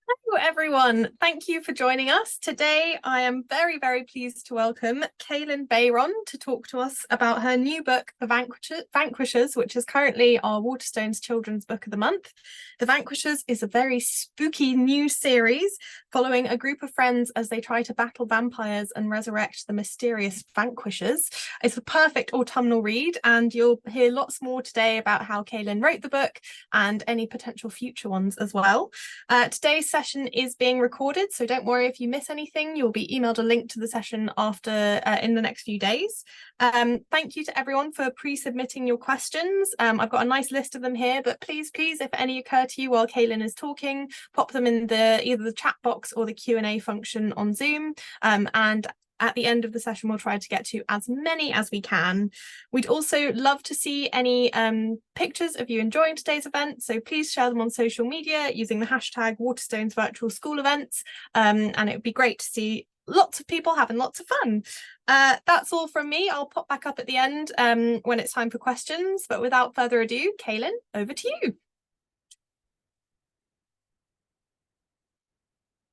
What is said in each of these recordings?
Hello, everyone. Thank you for joining us. Today, I am very, very pleased to welcome Kalynn Bayron to talk to us about her new book, The Vanquishers, which is currently our Waterstones Children's Book of the Month. The Vanquishers is a very spooky new series following a group of friends as they try to battle vampires and resurrect the mysterious Vanquishers. It's a perfect autumnal read, and you'll hear lots more today about how Kalynn wrote the book and any potential future ones as well. Today's session is being recorded, so don't worry if you miss anything. You'll be emailed a link to the session after in the next few days. Thank you to everyone for pre-submitting your questions. I've got a nice list of them here, but please, if any occur to you while Kalynn is talking, pop them in either the chat box or the Q&A function on Zoom. And at the end of the session, we'll try to get to as many as we can. We'd also love to see any pictures of you enjoying today's event, so please share them on social media using the hashtag Waterstones Virtual School Events, and it would be great to see lots of people having lots of fun. That's all from me. I'll pop back up at the end when it's time for questions, but without further ado, Kalynn, over to you.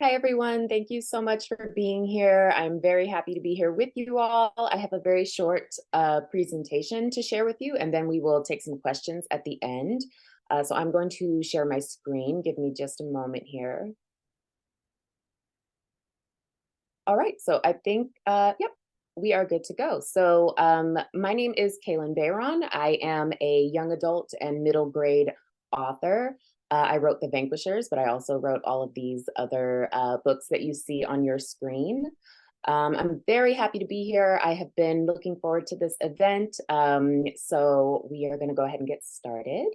Hi, everyone. Thank you so much for being here. I'm very happy to be here with you all. I have a very short presentation to share with you, and then we will take some questions at the end. So I'm going to share my screen. Give me just a moment here. All right, so I think, yep, we are good to go. So my name is Kalynn Bayron. I am a young adult and middle grade author. I wrote The Vanquishers, but I also wrote all of these other books that you see on your screen. I'm very happy to be here. I have been looking forward to this event. So we are going to go ahead and get started.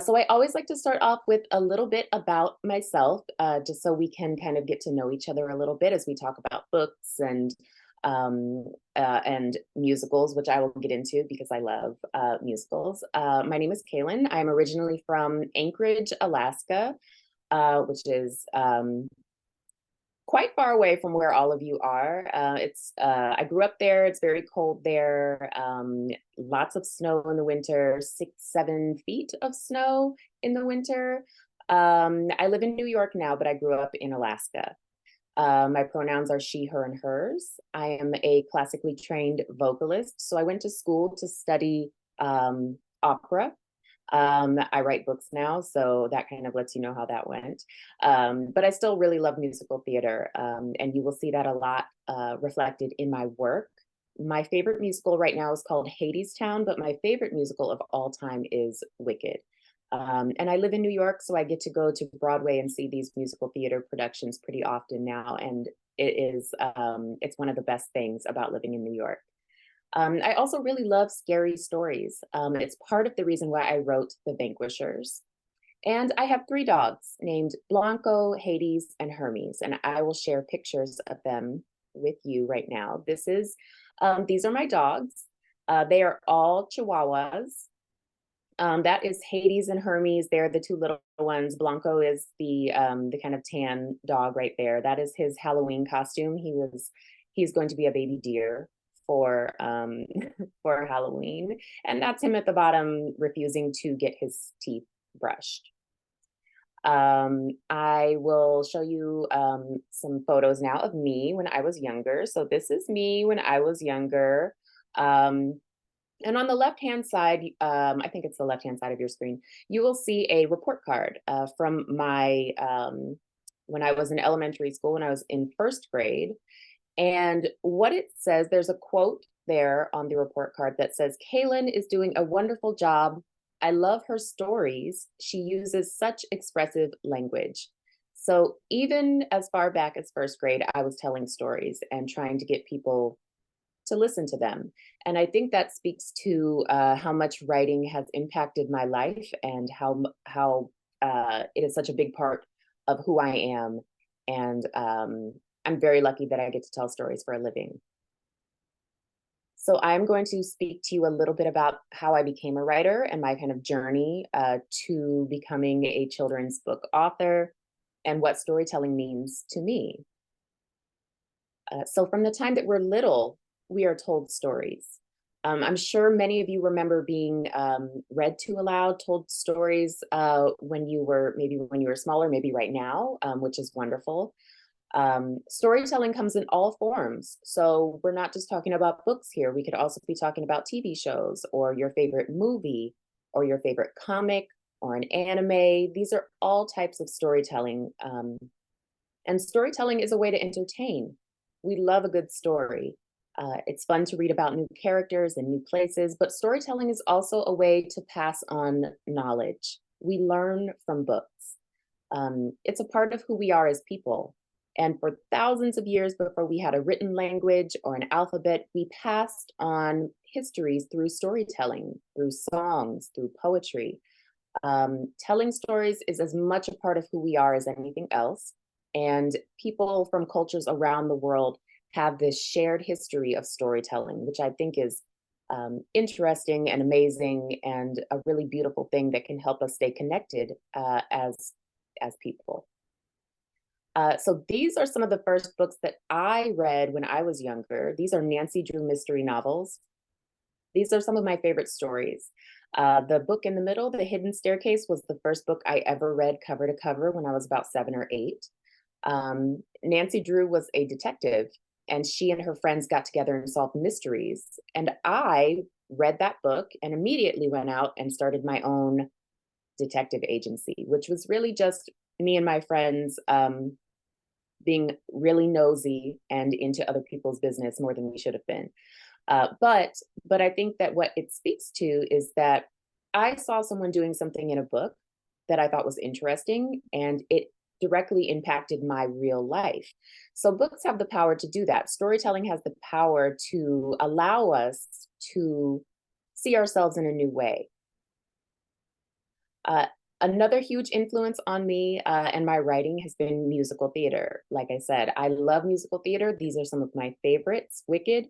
So I always like to start off with a little bit about myself, just so we can kind of get to know each other a little bit as we talk about books and musicals, which I will get into because I love musicals. My name is Kalynn. I'm originally from Anchorage, Alaska, which is quite far away from where all of you are. I grew up there. It's very cold there. Lots of snow in the winter, 6-7 feet of snow in the winter. I live in New York now, but I grew up in Alaska. My pronouns are she, her, and hers. I am a classically trained vocalist, so I went to school to study opera. I write books now, so that kind of lets you know how that went. But I still really love musical theater, and you will see that a lot reflected in my work. My favorite musical right now is called Hadestown, but my favorite musical of all time is Wicked. And I live in New York, so I get to go to Broadway and see these musical theater productions pretty often now, and it's one of the best things about living in New York. I also really love scary stories. It's part of the reason why I wrote The Vanquishers. And I have 3 dogs named Blanco, Hades, and Hermes, and I will share pictures of them with you right now. These are my dogs. They are all Chihuahuas. That is Hades and Hermes. They're the 2 little ones. Blanco is the kind of tan dog right there. That is his Halloween costume. He's going to be a baby deer for for Halloween, and that's him at the bottom refusing to get his teeth brushed. I will show you some photos now of me when I was younger. So this is me when I was younger. And on the left-hand side, I think it's the left-hand side of your screen, you will see a report card from my, when I was in elementary school, when I was in 1st grade. And what it says, there's a quote there on the report card that says, "Kalynn is doing a wonderful job. I love her stories. She uses such expressive language." So even as far back as 1st grade, I was telling stories and trying to get people to listen to them. And I think that speaks to how much writing has impacted my life and how it is such a big part of who I am. And I'm very lucky that I get to tell stories for a living. So I'm going to speak to you a little bit about how I became a writer and my kind of journey to becoming a children's book author and what storytelling means to me. So from the time that we're little, we are told stories. I'm sure many of you remember being read to aloud, told stories when you were smaller, maybe right now, which is wonderful. Storytelling comes in all forms. So we're not just talking about books here. We could also be talking about TV shows or your favorite movie or your favorite comic or an anime. These are all types of storytelling. And storytelling is a way to entertain. We love a good story. It's fun to read about new characters and new places, but storytelling is also a way to pass on knowledge. We learn from books. It's a part of who we are as people. And for thousands of years before we had a written language or an alphabet, we passed on histories through storytelling, through songs, through poetry. Telling stories is as much a part of who we are as anything else. And people from cultures around the world have this shared history of storytelling, which I think is interesting and amazing and a really beautiful thing that can help us stay connected as people. So these are some of the first books that I read when I was younger. These are Nancy Drew mystery novels. These are some of my favorite stories. The book in the middle, The Hidden Staircase, was the first book I ever read cover to cover when I was about 7 or 8. Nancy Drew was a detective, and she and her friends got together and solved mysteries. And I read that book and immediately went out and started my own detective agency, which was really just me and my friends being really nosy and into other people's business more than we should have been. But I think that what it speaks to is that I saw someone doing something in a book that I thought was interesting, and it directly impacted my real life. So books have the power to do that. Storytelling has the power to allow us to see ourselves in a new way. Another huge influence on me and my writing has been musical theater. Like I said, I love musical theater. These are some of my favorites: Wicked,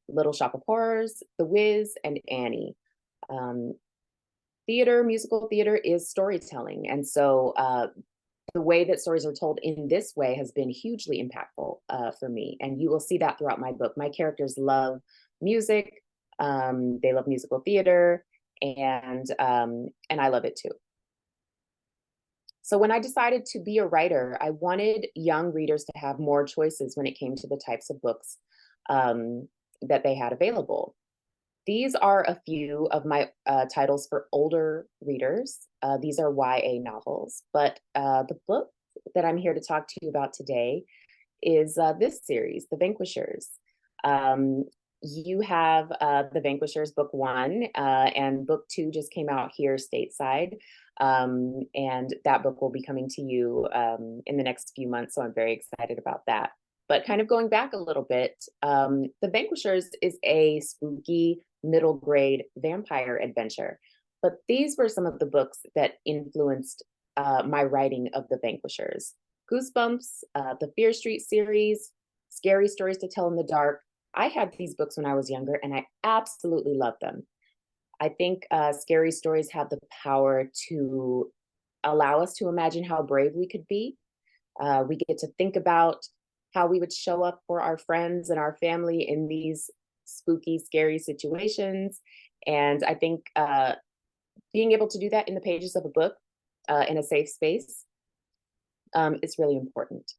Little Shop of Horrors, The Wiz, and Annie. Musical theater is storytelling. And so the way that stories are told in this way has been hugely impactful for me. And you will see that throughout my book. My characters love music, they love musical theater, and I love it too. So when I decided to be a writer, I wanted young readers to have more choices when it came to the types of books that they had available. These are a few of my titles for older readers. These are YA novels, but the book that I'm here to talk to you about today is this series, The Vanquishers. You have The Vanquishers book 1, and book 2 just came out here stateside. And that book will be coming to you in the next few months, so I'm very excited about that. But kind of going back a little bit, The Vanquishers is a spooky middle grade vampire adventure. But these were some of the books that influenced my writing of The Vanquishers: Goosebumps, the Fear Street series, Scary Stories to Tell in the Dark. I had these books when I was younger, and I absolutely loved them. I think scary stories have the power to allow us to imagine how brave we could be. We get to think about how we would show up for our friends and our family in these spooky, scary situations. And I think being able to do that in the pages of a book in a safe space is really important.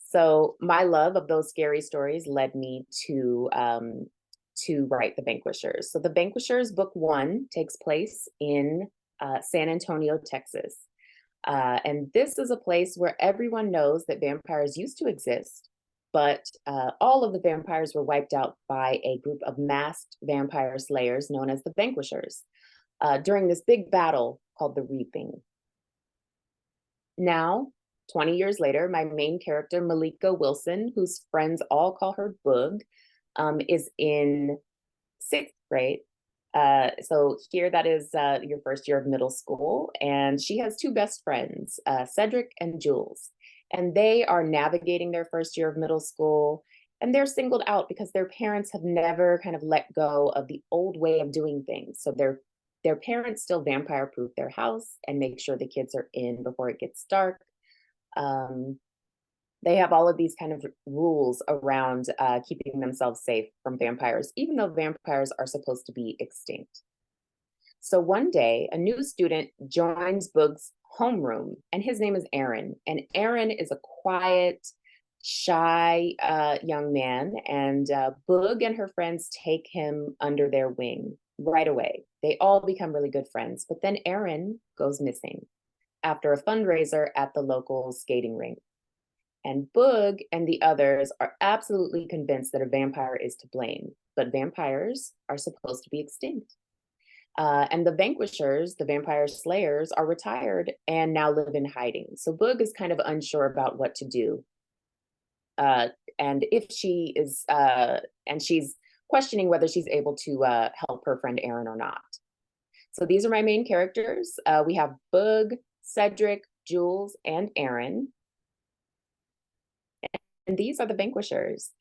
So my love of those scary stories led me to write The Vanquishers. So The Vanquishers book 1 takes place in San Antonio, Texas. And this is a place where everyone knows that vampires used to exist, but all of the vampires were wiped out by a group of masked vampire slayers known as the Vanquishers during this big battle called the Reaping. Now, 20 years later, my main character, Malika Wilson, whose friends all call her Boog, is in 6th grade. So here that is your first year of middle school, and she has 2 best friends, Cedric and Jules, and they are navigating their first year of middle school, and they're singled out because their parents have never kind of let go of the old way of doing things. So their parents still vampire proof their house and make sure the kids are in before it gets dark. they have all of these kind of rules around keeping themselves safe from vampires, even though vampires are supposed to be extinct. So one day, a new student joins Boog's homeroom, and his name is Aaron. And Aaron is a quiet, shy young man, and Boog and her friends take him under their wing right away. They all become really good friends, but then Aaron goes missing after a fundraiser at the local skating rink. And Boog and the others are absolutely convinced that a vampire is to blame, but vampires are supposed to be extinct. And the vanquishers, the vampire slayers, are retired and now live in hiding. So Boog is kind of unsure about what to do. And if she is, and she's questioning whether she's able to help her friend Aaron or not. So these are my main characters. We have Boog, Cedric, Jules, and Aaron. And these are the vanquishers.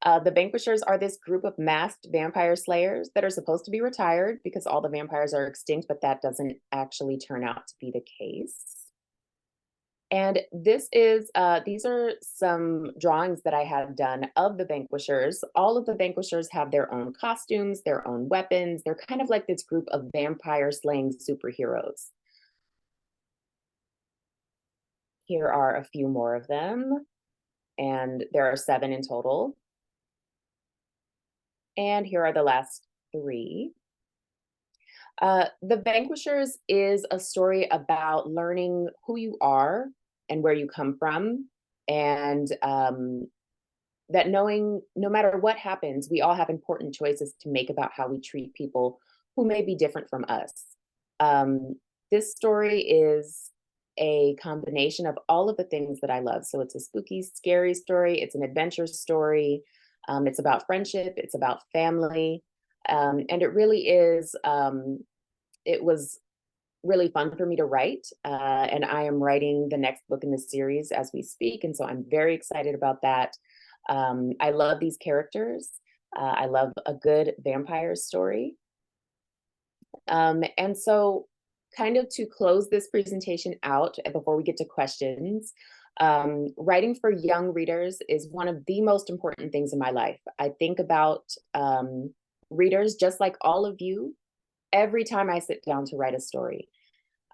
The vanquishers are this group of masked vampire slayers that are supposed to be retired because all the vampires are extinct, but that doesn't actually turn out to be the case. And this is these are some drawings that I had done of the vanquishers. All of the vanquishers have their own costumes, their own weapons. They're kind of like this group of vampire slaying superheroes. Here are a few more of them, and there are 7 in total. And here are the last 3. The Vanquishers is a story about learning who you are and where you come from, and that knowing no matter what happens, we all have important choices to make about how we treat people who may be different from us. This story is a combination of all of the things that I love. So it's a spooky, scary story. It's an adventure story. It's about friendship. It's about family. And it really is, it was really fun for me to write. And I am writing the next book in the series as we speak. And so I'm very excited about that. I love these characters. I love a good vampire story. And so kind of to close this presentation out before we get to questions, writing for young readers is one of the most important things in my life. I think about readers just like all of you every time I sit down to write a story.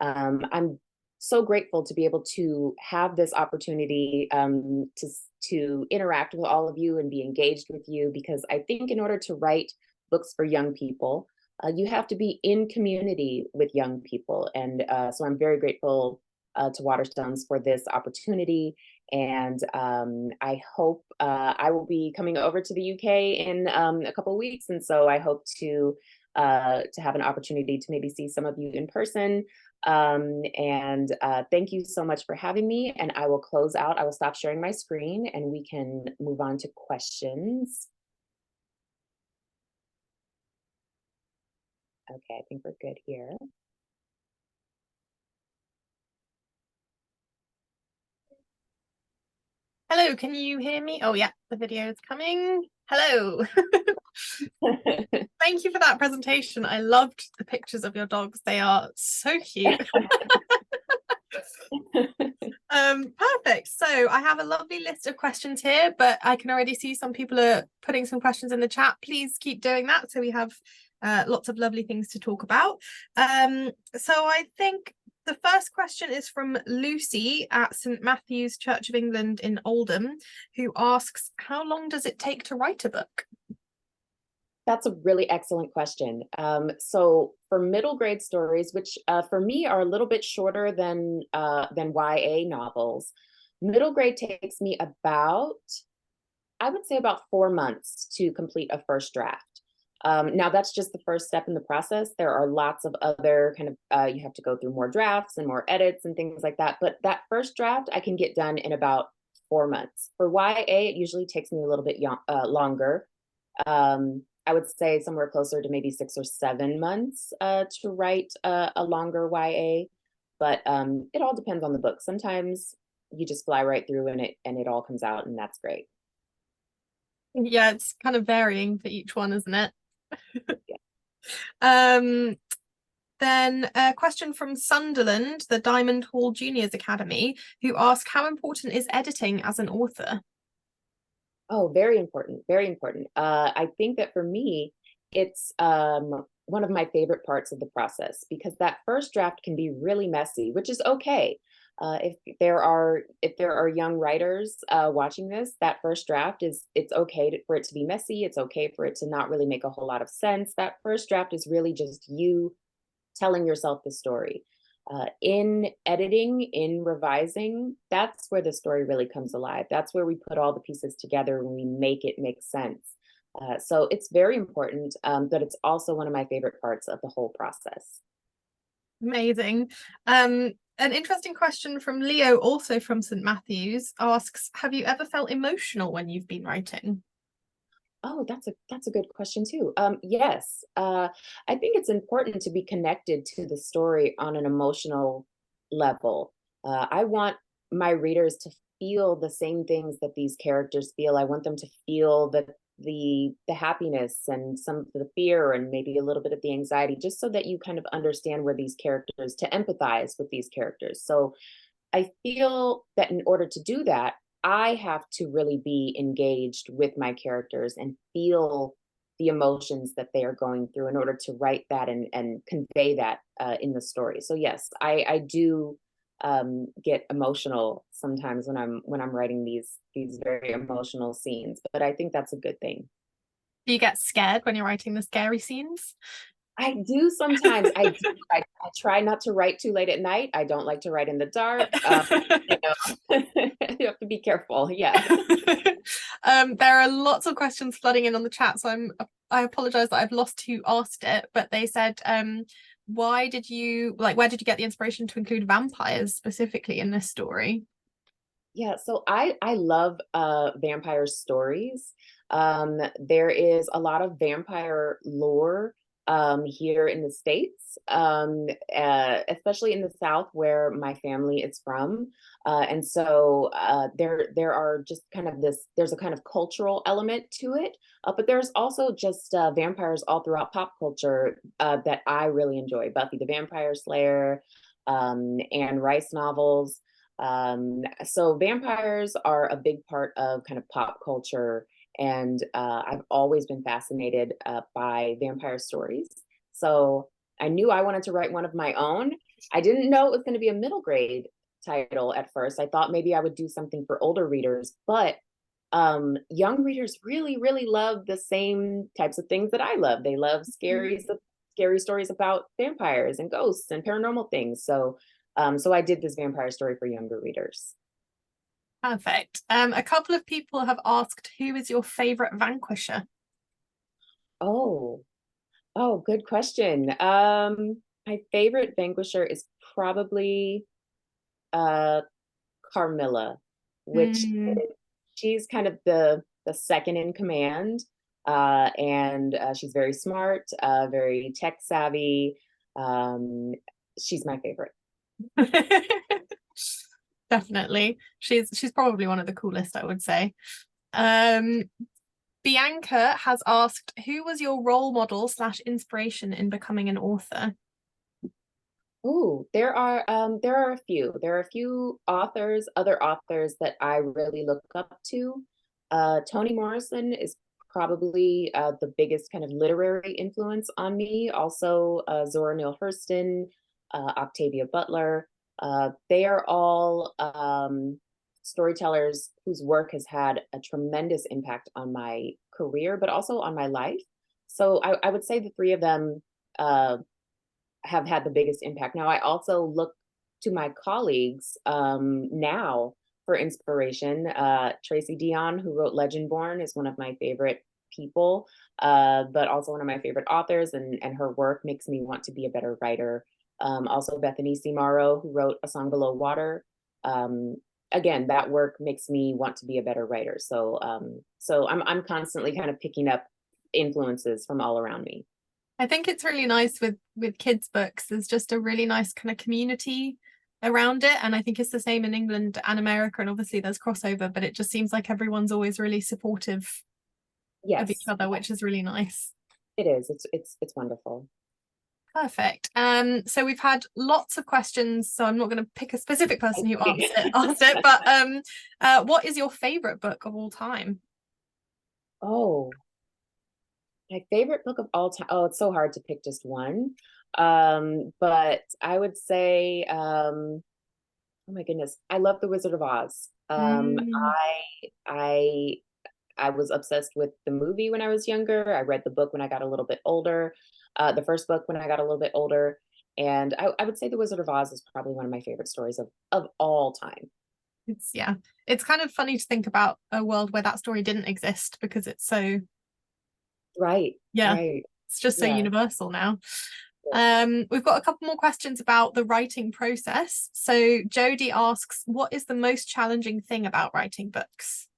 I'm so grateful to be able to have this opportunity to interact with all of you and be engaged with you, because I think in order to write books for young people, you have to be in community with young people. And so I'm very grateful to Waterstones for this opportunity. And I hope I will be coming over to the UK in a couple of weeks. And so I hope to have an opportunity to maybe see some of you in person. And thank you so much for having me. And I will close out. I will stop sharing my screen and we can move on to questions. Okay, I think we're good here. Hello, can you hear me? Oh yeah, the video is coming. Hello. Thank you for that presentation. I loved the pictures of your dogs. They are so cute. Perfect. So I have a lovely list of questions here, but I can already see some people are putting some questions in the chat. Please keep doing that so we have lots of lovely things to talk about. So I think the first question is from Lucy at St Matthew's Church of England in Oldham, who asks, how long does it take to write a book? That's a really excellent question. So for middle grade stories, which for me are a little bit shorter than YA novels, middle grade takes me about, I would say about 4 months to complete a first draft. Now that's just the first step in the process. There are lots of other kind of, you have to go through more drafts and more edits and things like that. But that first draft I can get done in about 4 months. For YA, it usually takes me a little bit longer. I would say somewhere closer to maybe 6 or 7 months to write a longer YA, but it all depends on the book. Sometimes you just fly right through and it all comes out, and that's great. Yeah, it's kind of varying for each one, isn't it? Yeah. Then a question from Sunderland, the Diamond Hall Juniors Academy, who ask, how important is editing as an author? Oh, very important, very important. I think that for me, it's one of my favorite parts of the process because that first draft can be really messy, which is okay. If there are young writers watching this, that first draft it's okay for it to be messy. It's okay for it to not really make a whole lot of sense. That first draft is really just you telling yourself the story. In editing, in revising, that's where the story really comes alive. That's where we put all the pieces together and we make it make sense. So it's very important, but it's also one of my favorite parts of the whole process. Amazing. An interesting question from Leo, also from St. Matthews, asks, have you ever felt emotional when you've been writing? Oh, that's a good question too. Yes, I think it's important to be connected to the story on an emotional level. I want my readers to feel the same things that these characters feel. I want them to feel the happiness and some of the fear and maybe a little bit of the anxiety, just so that you kind of understand where these characters, to empathize with these characters. So I feel that in order to do that, I have to really be engaged with my characters and feel the emotions that they are going through in order to write that and convey that in the story. So yes, I do get emotional sometimes when I'm writing these very emotional scenes, but I think that's a good thing. Do you get scared when you're writing the scary scenes? I do sometimes. I do. I try not to write too late at night. I don't like to write in the dark. You know, you have to be careful. Yeah. There are lots of questions flooding in on the chat, so I apologize that I've lost who asked it, but they said, why did you where did you get the inspiration to include vampires specifically in this story? Yeah, so I love vampire stories. There is a lot of vampire lore here in the States, especially in the South where my family is from. And so there are just kind of there's a kind of cultural element to it, but there's also just vampires all throughout pop culture that I really enjoy. Buffy the Vampire Slayer, Anne Rice novels. So vampires are a big part of kind of pop culture, and I've always been fascinated by vampire stories. So I knew I wanted to write one of my own. I didn't know it was going to be a middle grade title at first. I thought maybe I would do something for older readers, but young readers really, really love the same types of things that I love. They love scary stories about vampires and ghosts and paranormal things. So I did this vampire story for younger readers. Perfect. A couple of people have asked, who is your favorite vanquisher? Oh, oh, good question. My favorite vanquisher is probably uh Carmilla, which Mm, she's kind of the second in command. And she's very smart, very tech savvy. Um, she's my favorite. definitely. She's probably one of the coolest, I would say. Um, Bianca has asked, who was your role model slash inspiration in becoming an author? Ooh, there are a few. There are a few authors, other authors that I really look up to. Toni Morrison is probably the biggest kind of literary influence on me. Also, Zora Neale Hurston, Octavia Butler. They are all storytellers whose work has had a tremendous impact on my career, but also on my life. So I would say the three of them have had the biggest impact. Now, I also look to my colleagues now for inspiration. Tracy Dion, who wrote Legendborn, is one of my favorite people, but also one of my favorite authors, and her work makes me want to be a better writer. Also, Bethany C. Morrow, who wrote A Song Below Water. Um, Again, that work makes me want to be a better writer. So I'm constantly kind of picking up influences from all around me. I think it's really nice with kids' books. There's just a really nice kind of community around it, and I think it's the same in England and America. And obviously, there's crossover, but it just seems like everyone's always really supportive of each Yes, other, which is really nice. it is. It's wonderful. Perfect. So we've had lots of questions, so I'm not going to pick a specific person who Okay. asked it, but what is your favorite book of all time? Oh, my favorite book of all time. Oh, it's so hard to pick just one. But I would say, oh my goodness, I love The Wizard of Oz. Mm, I I was obsessed with the movie when I was younger. I read the book when I got a little bit older, the first book when I got a little bit older. And I would say The Wizard of Oz is probably one of my favorite stories of all time. it's yeah, it's kind of funny to think about a world where that story didn't exist because it's so Right, yeah, right. it's just so Yeah. universal now. We've got a couple more questions about the writing process. So Jody asks, what is the most challenging thing about writing books?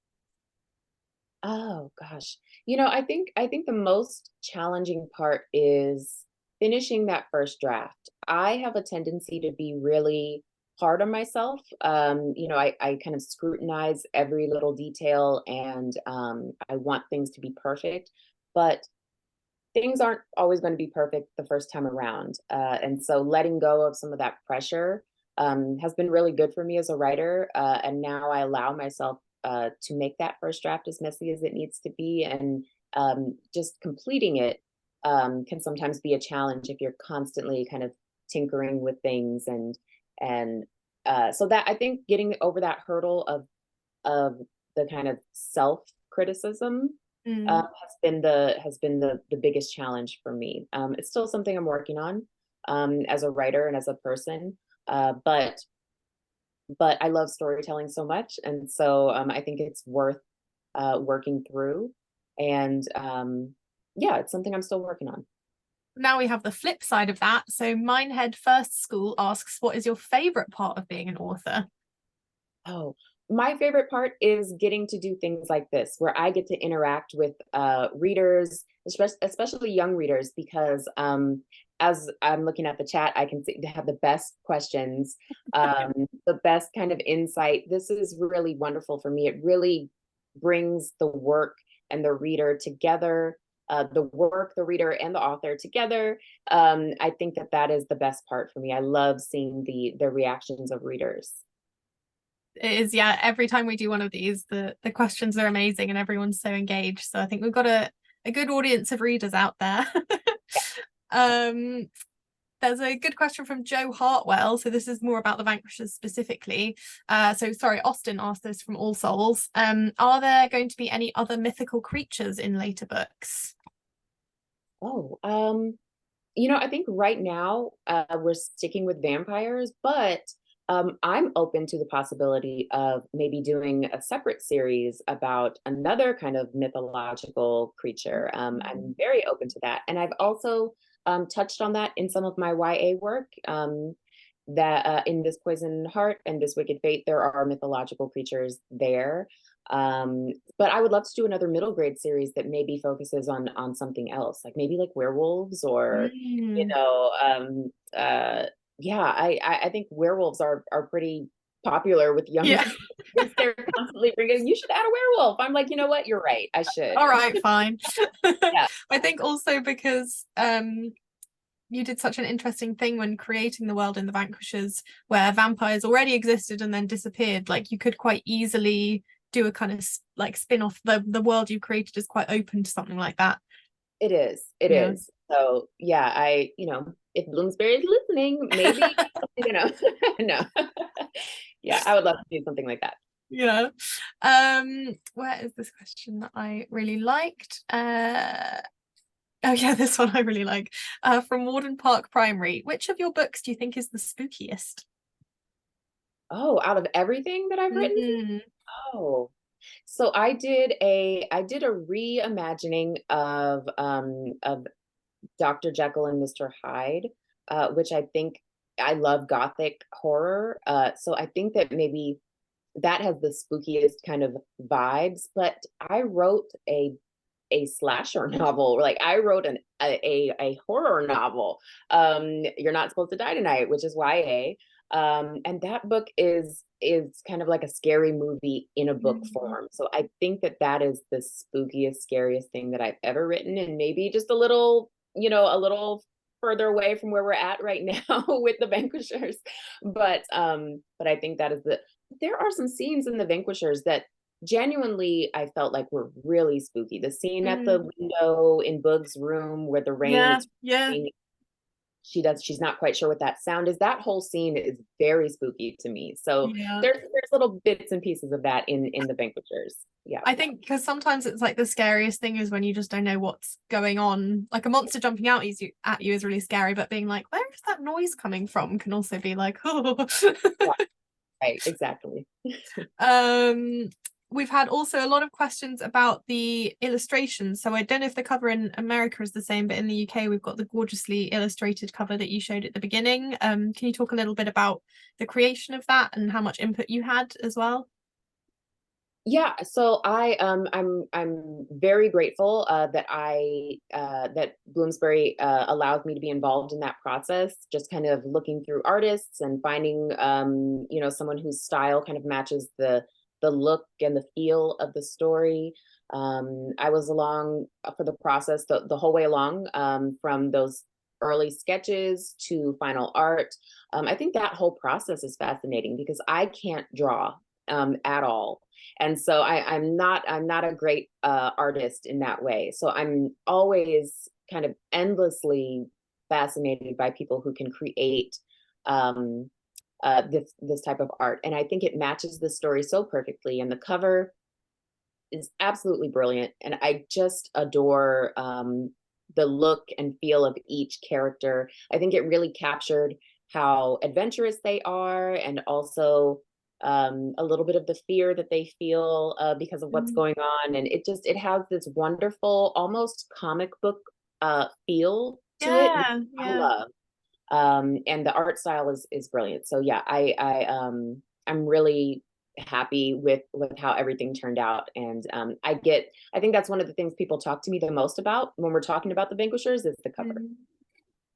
Oh gosh. I think the most challenging part is finishing that first draft. I have a tendency to be really hard on myself. I kind of scrutinize every little detail and I want things to be perfect, but things aren't always going to be perfect the first time around. And so letting go of some of that pressure has been really good for me as a writer. And now I allow myself to make that first draft as messy as it needs to be. And just completing it can sometimes be a challenge if you're constantly kind of tinkering with things. And so that I think getting over that hurdle of the kind of self criticism Mm. has been the biggest challenge for me. It's still something I'm working on as a writer and as a person, but I love storytelling so much, and so I think it's worth working through. And yeah, it's something I'm still working on. Now we have the flip side of that. So Minehead First School asks, what is your favorite part of being an author? Oh, my favorite part is getting to do things like this, where I get to interact with readers, especially young readers, because as I'm looking at the chat, I can see they have the best questions, the best kind of insight. This is really wonderful for me. It really brings the work and the reader together, the work, the reader, and the author together. I think that that is the best part for me. I love seeing the reactions of readers. It is, yeah, every time we do one of these, the questions are amazing and everyone's so engaged. So I think we've got a good audience of readers out there. um, there's a good question from Joe Hartwell. So this is more about the Vanquishers specifically. So sorry, Austin asked this from All Souls. Are there going to be any other mythical creatures in later books? Oh, I think right now we're sticking with vampires, but I'm open to the possibility of maybe doing a separate series about another kind of mythological creature. I'm very open to that. And I've also touched on that in some of my YA work. That in This Poison Heart and This Wicked Fate, there are mythological creatures there. But I would love to do another middle grade series that maybe focuses on something else, like maybe like werewolves or, you Mm. know, um, uh, yeah, I think werewolves are pretty popular with young Yeah. kids. They're constantly bringing, you should add a werewolf. I'm like, you know what? You're right. I should. All right, fine. Yeah, I think also because you did such an interesting thing when creating the world in the Vanquishers, where vampires already existed and then disappeared. Like you could quite easily do a kind of like spin off. The world you created is quite open to something like that. it is. It Yeah. is. So yeah, if Bloomsbury is listening, maybe, no. Yeah, I would love to do something like that. Yeah. Where is this question that I really liked? Oh yeah, this one I really like. From Warden Park Primary. Which of your books do you think is the spookiest? Oh, out of everything that I've written? Mm. Oh, so I did a reimagining of Dr. Jekyll and Mr. Hyde, which I think I love gothic horror. So I think that maybe that has the spookiest kind of vibes, but I wrote a slasher novel. Like I wrote a horror novel. You're Not Supposed to Die Tonight, which is YA. And that book is kind of like a scary movie in a book Mm. form. So I think that that is the spookiest, scariest thing that I've ever written, and maybe just a little further away from where we're at right now with the Vanquishers. But I think that is there are some scenes in the Vanquishers that genuinely I felt like were really spooky. The scene at the window in Boog's room where the rain Yeah, is yeah, falling, she's not quite sure what that sound is. That whole scene is very spooky to me. So yeah. there's little bits and pieces of that in the Vanquishers. Yeah. I think because sometimes it's like the scariest thing is when you just don't know what's going on. Like a monster jumping out at you is really scary, but being like, where is that noise coming from can also be like, oh. Yeah, right, exactly. Um, we've had also a lot of questions about the illustrations. So I don't know if the cover in America is the same, but in the UK we've got the gorgeously illustrated cover that you showed at the beginning. Can you talk a little bit about the creation of that and how much input you had as well? Yeah, so I'm very grateful that Bloomsbury allowed me to be involved in that process, just kind of looking through artists and finding someone whose style kind of matches the look and the feel of the story. I was along for the process the whole way along, from those early sketches to final art. I think that whole process is fascinating because I can't draw at all. And so I'm not a great artist in that way. So I'm always kind of endlessly fascinated by people who can create um, this type of art, and I think it matches the story so perfectly. And the cover is absolutely brilliant, and I just adore the look and feel of each character. I think it really captured how adventurous they are, and also a little bit of the fear that they feel because of what's going on. And it has this wonderful, almost comic book feel to it, which Yeah, I yeah. love. And the art style is brilliant. So yeah, I'm really happy with how everything turned out. And I think that's one of the things people talk to me the most about when we're talking about the Vanquishers is the cover.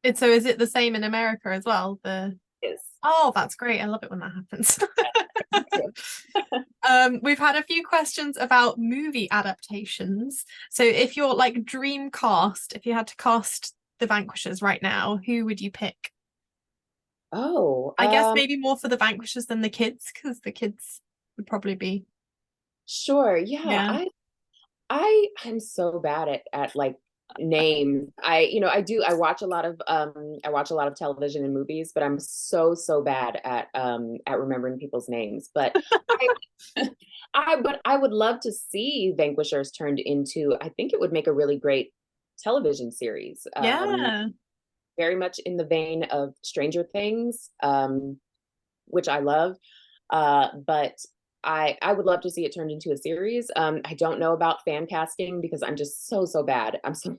It's so is it the same in America as well? Is Oh, that's great. I love it when that happens. We've had a few questions about movie adaptations. So if you're like dream cast, if you had to cast the Vanquishers right now, who would you pick? Oh, I guess maybe more for the Vanquishers than the kids, because the kids would probably be, sure. Yeah, yeah. I'm so bad at like names. I watch a lot of television and movies, but I'm so bad at remembering people's names. But I I would love to see Vanquishers turned into, I think it would make a really great television series. Yeah. Very much in the vein of Stranger Things, which I love. But I would love to see it turned into a series. I don't know about fan casting because I'm just so bad. I'm so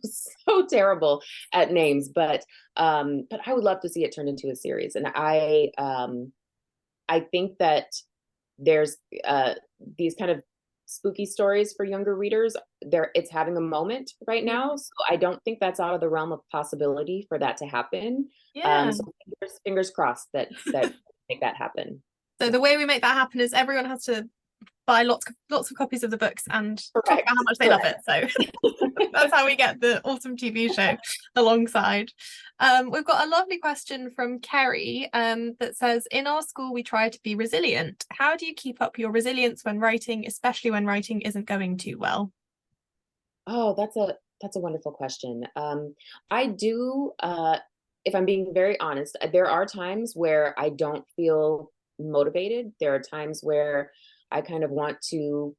terrible at names, but I would love to see it turned into a series. And I think that there's these kind of spooky stories for younger readers. It's having a moment right now, so I don't think that's out of the realm of possibility for that to happen. Yeah. So fingers crossed that make that happen. So the way we make that happen is everyone has to buy lots of copies of the books and talk Correct. about how much they love it. So that's how we get the awesome TV show alongside. We've got a lovely question from Kerry that says, in our school, we try to be resilient. How do you keep up your resilience when writing, especially when writing isn't going too well? Oh, that's a wonderful question. I do, if I'm being very honest, there are times where I don't feel motivated. There are times where I kind of want to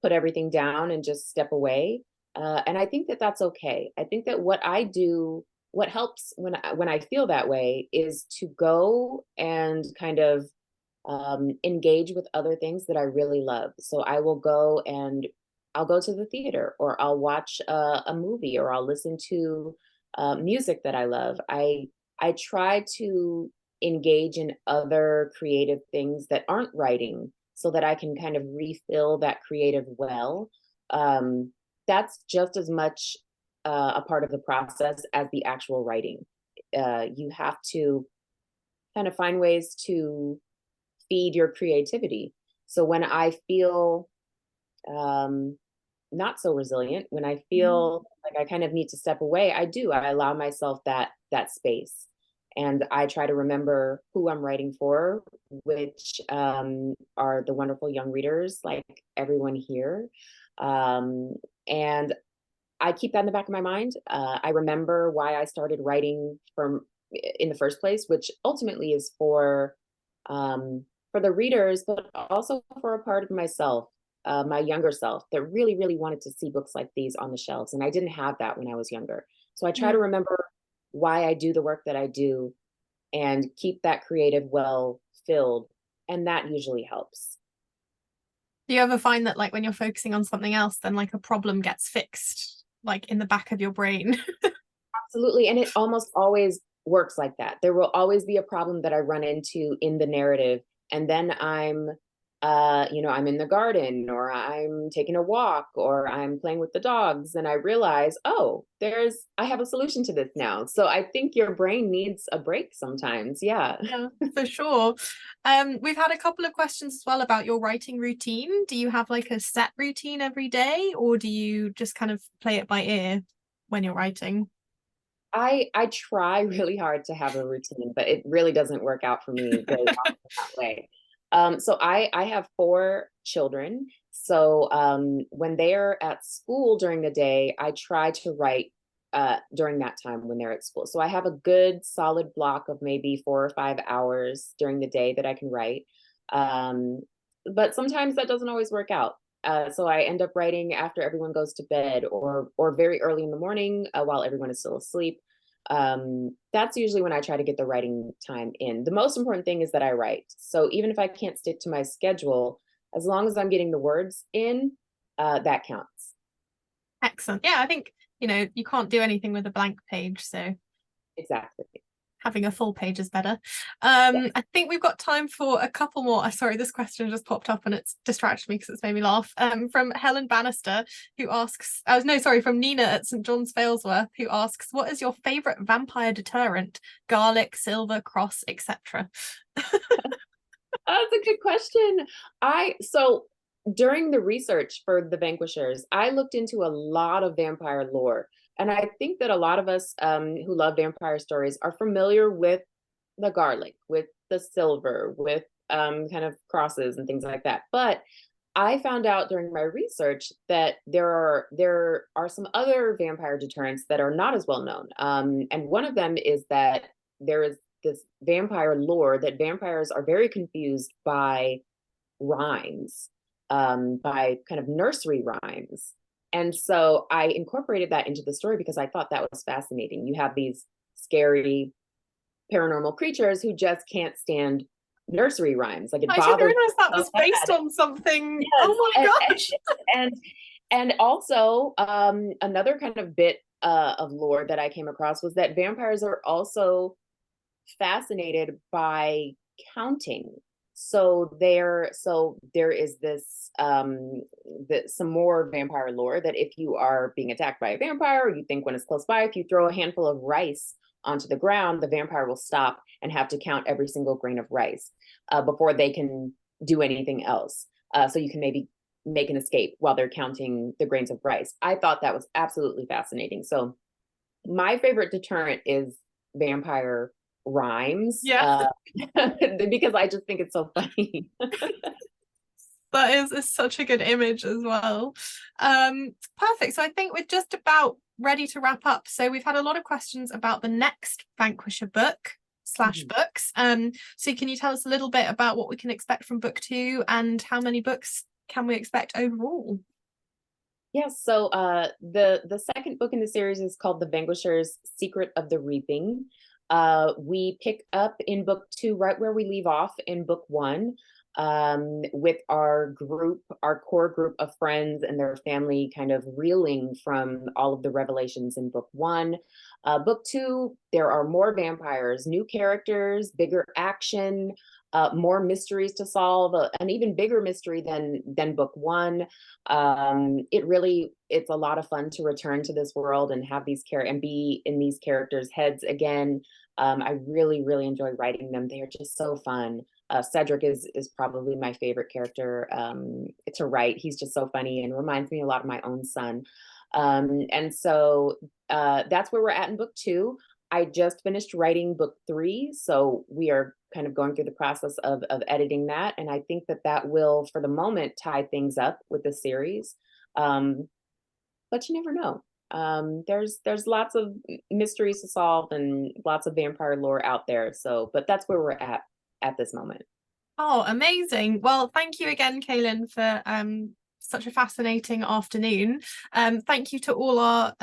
put everything down and just step away. And I think that that's okay. I think that what helps when I feel that way is to go and kind of engage with other things that I really love. So I'll go to the theater, or I'll watch a movie, or I'll listen to music that I love. I try to engage in other creative things that aren't writing, so that I can kind of refill that creative well. That's just as much a part of the process as the actual writing. You have to kind of find ways to feed your creativity. So when I feel um, not so resilient, when I Mm. feel like I kind of need to step away, I allow myself that space. And I try to remember who I'm writing for, which are the wonderful young readers, like everyone here. Um, and I keep that in the back of my mind. I remember why I started writing from in the first place, which ultimately is for the readers, but also for a part of myself, my younger self, that really, really wanted to see books like these on the shelves, and I didn't have that when I was younger. So I try to Mm. remember why I do the work that I do, and keep that creative well filled, and that usually helps. Do you ever find that like when you're focusing on something else, then like a problem gets fixed, like in the back of your brain? Absolutely. And it almost always works like that. There will always be a problem that I run into in the narrative. And then I'm in the garden, or I'm taking a walk, or I'm playing with the dogs, and I realize, oh, I have a solution to this now. So I think your brain needs a break sometimes. Yeah. Yeah, for sure. We've had a couple of questions as well about your writing routine. Do you have like a set routine every day, or do you just kind of play it by ear when you're writing? I try really hard to have a routine, but it really doesn't work out for me very often that way. So I have four children. So when they're at school during the day, I try to write during that time when they're at school. So I have a good solid block of maybe 4 or 5 hours during the day that I can write. Um, but sometimes that doesn't always work out. So I end up writing after everyone goes to bed, or very early in the morning, while everyone is still asleep. That's usually when I try to get the writing time in. The most important thing is that I write. So even if I can't stick to my schedule, as long as I'm getting the words in, that counts. Excellent. Yeah, I think, you can't do anything with a blank page, so Exactly. having a full page is better. Yeah. I think we've got time for a couple more. Sorry, this question just popped up and it's distracted me because it's made me laugh. From Helen Bannister, who asks, no, sorry, from Nina at St. John's Failsworth, who asks, what is your favorite vampire deterrent? Garlic, silver, cross, etc. That's a good question. So during the research for the Vanquishers, I looked into a lot of vampire lore. And I think that a lot of us who love vampire stories are familiar with the garlic, with the silver, with kind of crosses and things like that. But I found out during my research that there are some other vampire deterrents that are not as well known. And one of them is that there is this vampire lore that vampires are very confused by rhymes, by kind of nursery rhymes. And so I incorporated that into the story because I thought that was fascinating. You have these scary paranormal creatures who just can't stand nursery rhymes. Like, it I didn't bothers realize that them was so based bad. on something. Yes, Oh my gosh. and and also another kind of bit of lore that I came across was that vampires are also fascinated by counting. So there is this some more vampire lore that if you are being attacked by a vampire, or you think one is close by, if you throw a handful of rice onto the ground, the vampire will stop and have to count every single grain of rice before they can do anything else. So you can maybe make an escape while they're counting the grains of rice. I thought that was absolutely fascinating. So my favorite deterrent is vampire rhymes, Yeah. because I just think it's so funny. That is such a good image as well. Perfect. So I think we're just about ready to wrap up. So we've had a lot of questions about the next Vanquisher book slash Mhm. books. So can you tell us a little bit about what we can expect from book two and how many books can we expect overall? Yes, so the second book in the series is called The Vanquisher's Secret of the Reaping. We pick up in book two right where we leave off in book one, with our group, our core group of friends and their family, kind of reeling from all of the revelations in book one. Book two, there are more vampires, new characters, bigger action, more mysteries to solve, an even bigger mystery than book one. It's a lot of fun to return to this world and have these and be in these characters' heads again. I really, really enjoy writing them. They are just so fun. Cedric is probably my favorite character to write. He's just so funny and reminds me a lot of my own son. And so that's where we're at in book 2. I just finished writing book 3, so we are kind of going through the process of editing that, and I think that will, for the moment, tie things up with the series. But you never know. There's lots of mysteries to solve and lots of vampire lore out there. So, but that's where we're at this moment. Oh, amazing. Well, thank you again, Kalynn, for such a fascinating afternoon. Thank you to all our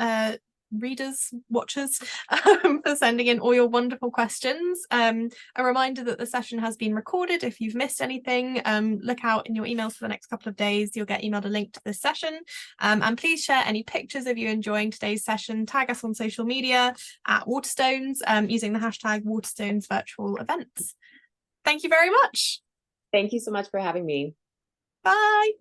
readers, watchers, for sending in all your wonderful questions. A reminder that the session has been recorded. If you've missed anything, look out in your emails for the next couple of days. You'll get emailed a link to this session. And please share any pictures of you enjoying today's session. Tag us on social media at Waterstones using the hashtag Waterstones virtual events. Thank you very much. Thank you so much for having me. Bye.